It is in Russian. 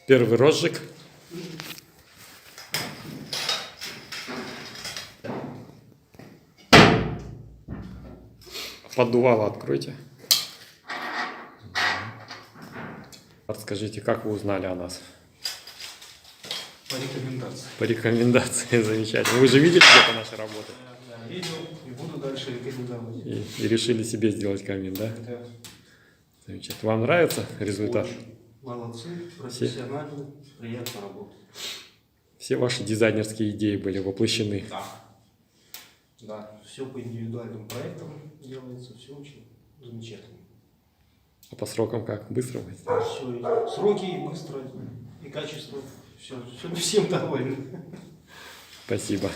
Первый розжиг. Поддувало откройте. Расскажите, как вы узнали о нас? По рекомендации. По рекомендации, замечательно. Вы же видели где-то наши работы? Да, видел и буду дальше рекомендовать. И решили себе сделать камин, да? Да. Замечательно. Вам нравится результат? Очень. Молодцы, профессионально, приятно работать. Все ваши дизайнерские идеи были воплощены. Да. Да, все по индивидуальным проектам делается, все очень замечательно. А по срокам как? Быстро вы? Все, и сроки, и быстро, и качество, все, всем довольны. Спасибо.